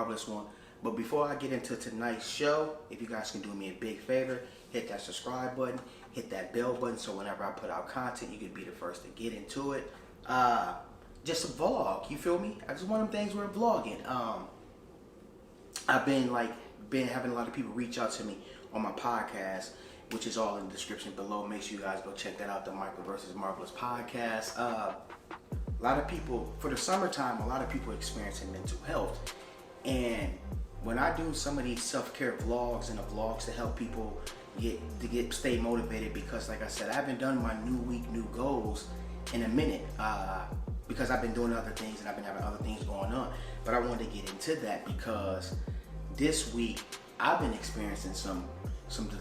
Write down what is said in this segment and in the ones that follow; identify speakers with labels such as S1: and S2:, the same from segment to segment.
S1: Marvelous One. But before I get into tonight's show, if you guys can do me a big favor, hit that subscribe button, hit that bell button, so whenever I put out content, you can be the first to get into it. Just a vlog, you feel me? I just one of them things where I'm vlogging. I've been having a lot of people reach out to me on my podcast, which is all in the description below. Make sure you guys go check that out, the Michael vs. Marvelous podcast. A lot of people, for the summertime, a lot of people experiencing mental health. And when I do some of these self-care vlogs and the vlogs to help people stay motivated, because like I said, I haven't done my new week, new goals in a minute, because I've been doing other things and I've been having other things going on. But I wanted to get into that because this week I've been experiencing some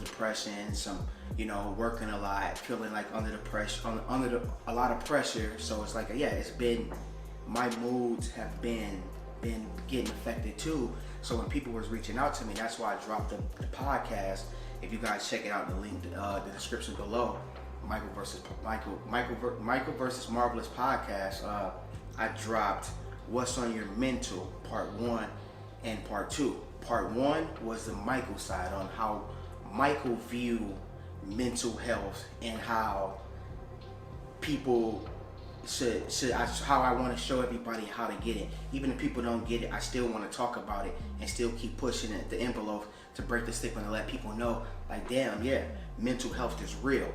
S1: depression, working a lot, feeling like under a lot of pressure. So it's like, it's been, my moods have been getting affected too. So when people was reaching out to me, that's why I dropped the podcast. If you guys check it out in the link, the description below, Michael versus Marvelous podcast. I dropped What's on Your Mental, part 1 and part 2. Part 1 was the Michael side, on how Michael viewed mental health and how people how I want to show everybody how to get it. Even if people don't get it, I still want to talk about it and still keep pushing it, the envelope, to break the stigma and let people know, like, damn, yeah, mental health is real.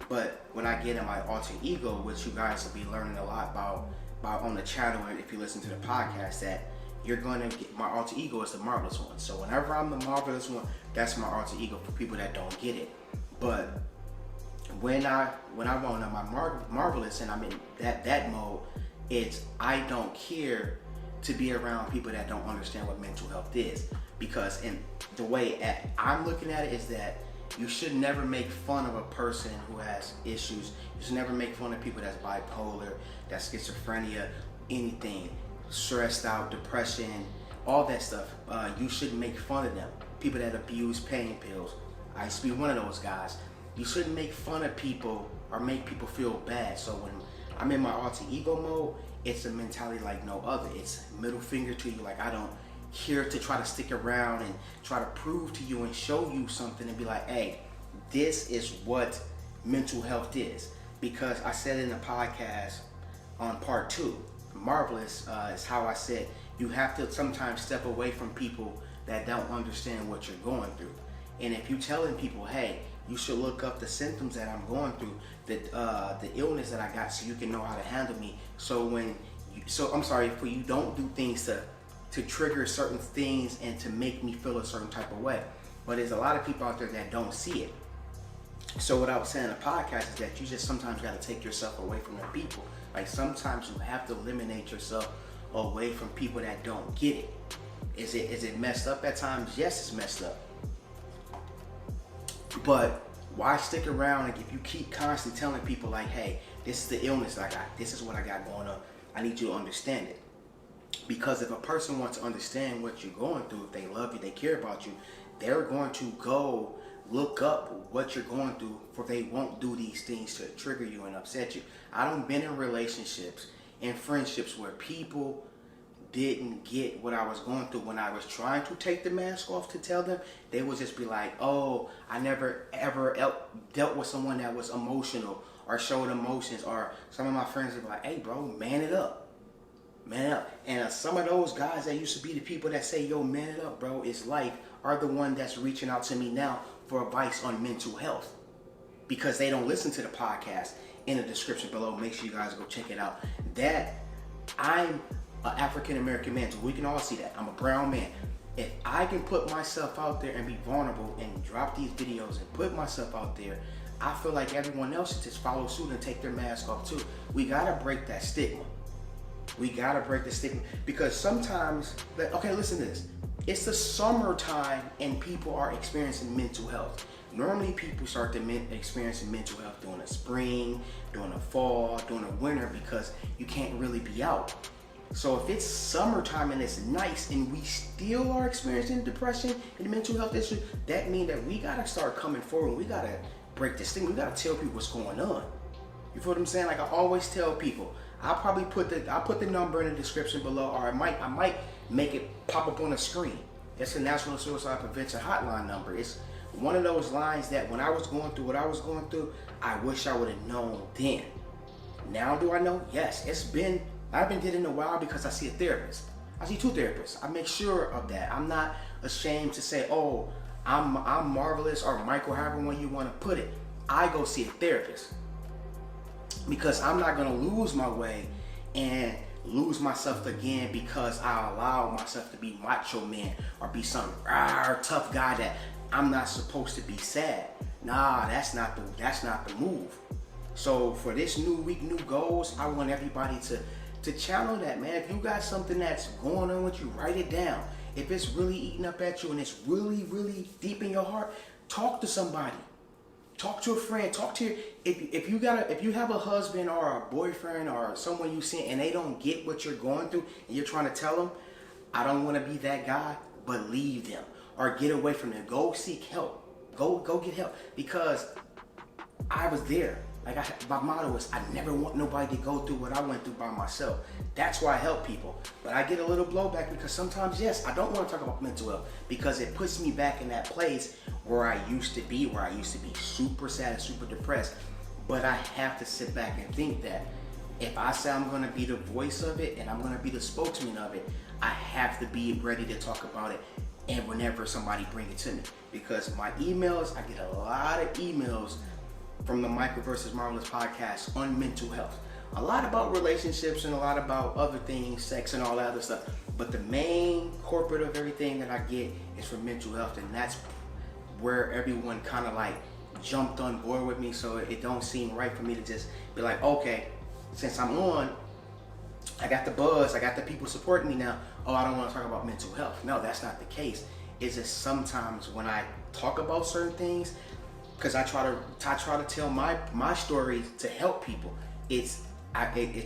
S1: But when I get in my alter ego, which you guys will be learning a lot about on the channel, and if you listen to the podcast, that you're gonna get, my alter ego is the Marvelous One. So whenever I'm the Marvelous One, that's my alter ego for people that don't get it. But when I want to my Marvelous and I'm in that mode, it's I don't care to be around people that don't understand what mental health is. Because in the way I'm looking at it is that you should never make fun of a person who has issues. You should never make fun of people that's bipolar, that's schizophrenia, anything, stressed out, depression, all that stuff. You shouldn't make fun of them. People that abuse pain pills. I used to be one of those guys. You shouldn't make fun of people or make people feel bad. So when I'm in my alter ego mode, it's a mentality like no other. It's middle finger to you. Like, I don't here to try to stick around and try to prove to you and show you something and be like, hey, this is what mental health is. Because I said in the podcast on part 2, Marvelous, is how I said you have to sometimes step away from people that don't understand what you're going through. And if you're telling people, hey, you should look up the symptoms that I'm going through, the illness that I got, so you can know how to handle me. So you don't do things to trigger certain things and to make me feel a certain type of way. But there's a lot of people out there that don't see it. So what I was saying in the podcast is that you just sometimes got to take yourself away from the people. Like, sometimes you have to eliminate yourself away from people that don't get it. Is it messed up at times? Yes, it's messed up. But why stick around? Like, if you keep constantly telling people like, hey, this is the illness I got, this is what I got going on, I need you to understand it. Because if a person wants to understand what you're going through, if they love you, they care about you, they're going to go look up what you're going through, for they won't do these things to trigger you and upset you. I done been in relationships and friendships where people didn't get what I was going through. When I was trying to take the mask off to tell them, they would just be like, oh, I never ever dealt with someone that was emotional or showed emotions. Or some of my friends would be like, hey bro, man it up. Man up. And some of those guys that used to be the people that say, yo, man it up, bro, it's life, are the one that's reaching out to me now for advice on mental health. Because they don't listen to the podcast in the description below. Make sure you guys go check it out. That I'm an African American man, so we can all see that. I'm a brown man. If I can put myself out there and be vulnerable and drop these videos and put myself out there, I feel like everyone else should just follow suit and take their mask off too. We gotta break that stigma. We gotta break the stigma, because sometimes, okay, listen to this. It's the summertime and people are experiencing mental health. Normally people start to experiencing mental health during the spring, during the fall, during the winter, because you can't really be out. So if it's summertime and it's nice and we still are experiencing depression and mental health issues, that means that we gotta start coming forward. We gotta break this thing. We gotta tell people what's going on. You feel what I'm saying? Like I always tell people, I'll put the number in the description below, or I might make it pop up on the screen. It's the National Suicide Prevention Hotline number. It's one of those lines that when I was going through what I was going through, I wish I would have known then. Now do I know? Yes. I've been did it in a while because I see a therapist. I see 2 therapists. I make sure of that. I'm not ashamed to say, oh, I'm Marvelous or Michael, however one you want to put it. I go see a therapist because I'm not going to lose my way and lose myself again because I allow myself to be macho man or be some tough guy that I'm not supposed to be sad. Nah, that's not the move. So for this new week, new goals, I want everybody to channel that, man. If you got something that's going on with you, write it down. If it's really eating up at you and it's really, really deep in your heart, talk to somebody. Talk to a friend. Talk to if you have a husband or a boyfriend or someone you see and they don't get what you're going through and you're trying to tell them, I don't want to be that guy, but leave them or get away from them. Go seek help. Go get help because I was there. My motto is I never want nobody to go through what I went through by myself. That's why I help people. But I get a little blowback because sometimes, yes, I don't want to talk about mental health because it puts me back in that place where I used to be super sad and super depressed. But I have to sit back and think that if I say I'm going to be the voice of it and I'm going to be the spokesman of it, I have to be ready to talk about it and whenever somebody bring it to me. Because my emails, I get a lot of emails from the Michael vs. Marvelous podcast on mental health. A lot about relationships and a lot about other things, sex and all that other stuff. But the main corporate of everything that I get is for mental health, and that's where everyone kind of like jumped on board with me. So it don't seem right for me to just be like, okay, since I'm on, I got the buzz, I got the people supporting me now. Oh, I don't want to talk about mental health. No, that's not the case. It's just sometimes when I talk about certain things, because I try to tell my story to help people. It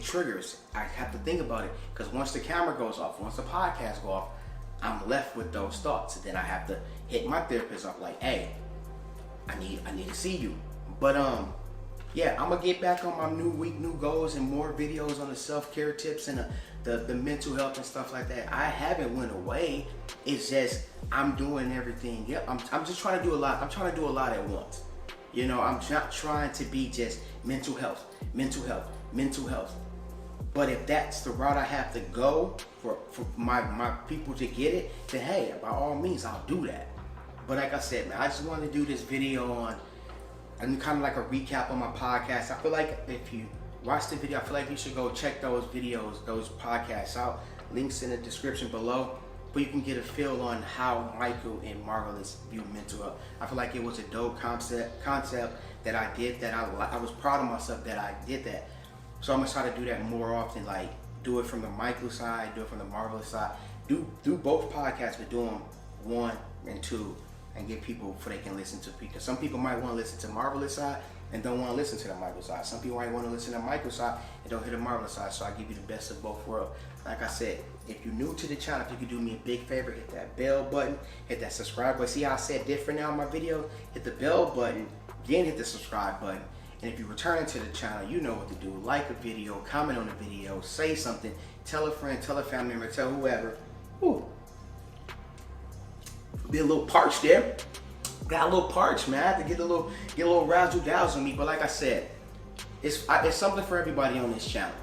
S1: triggers. I have to think about it because once the camera goes off, once the podcast goes off, I'm left with those thoughts. And then I have to hit my therapist up like, hey, I need to see you. But yeah, I'm gonna get back on my new week, new goals, and more videos on the self-care tips and the mental health and stuff like that. I haven't went away. It's just I'm doing everything. Yep, I'm just trying to do a lot. I'm trying to do a lot at once. You know, I'm not trying to be just mental health. But if that's the route I have to go for my people to get it, then hey, by all means, I'll do that. But like I said, man, I just wanted to do this video on and kind of like a recap on my podcast. I feel like if you watch the video, I feel like you should go check those videos, those podcasts out. Links in the description below. But you can get a feel on how Michael and Marvelous view mental health. I feel like it was a dope concept that I did, that I was proud of myself that I did that. So I'm gonna try to do that more often, like do it from the Michael side, do it from the Marvelous side. Do both podcasts, but do them 1 and 2 and get people so they can listen to, because some people might want to listen to Marvelous side and don't want to listen to the Michael side. Some people might want to listen to the Michael side and don't hear the Marvelous side. So I give you the best of both worlds. Like I said, if you're new to the channel, if you could do me a big favor, hit that bell button, hit that subscribe button. See how I said different now in my video? Hit the bell button, then hit the subscribe button. And if you're returning to the channel, you know what to do. Like a video, comment on the video, say something, tell a friend, tell a family member, tell whoever. Ooh. Be a little parched there. Got a little parched, man. I had to get a little razzle dazzle me. But like I said, it's something for everybody on this channel.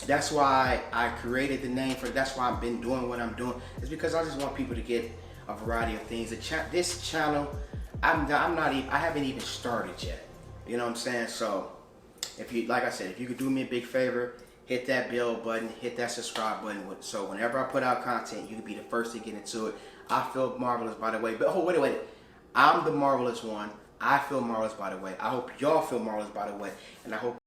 S1: That's why I created the name for it. That's why I've been doing what I'm doing. It's because I just want people to get a variety of things. This channel, I haven't even started yet. You know what I'm saying? So, like I said, if you could do me a big favor, hit that bell button, hit that subscribe button. So whenever I put out content, you can be the first to get into it. I feel marvelous, by the way. But oh, wait. I'm the marvelous one. I feel marvelous, by the way. I hope y'all feel marvelous, by the way. And I hope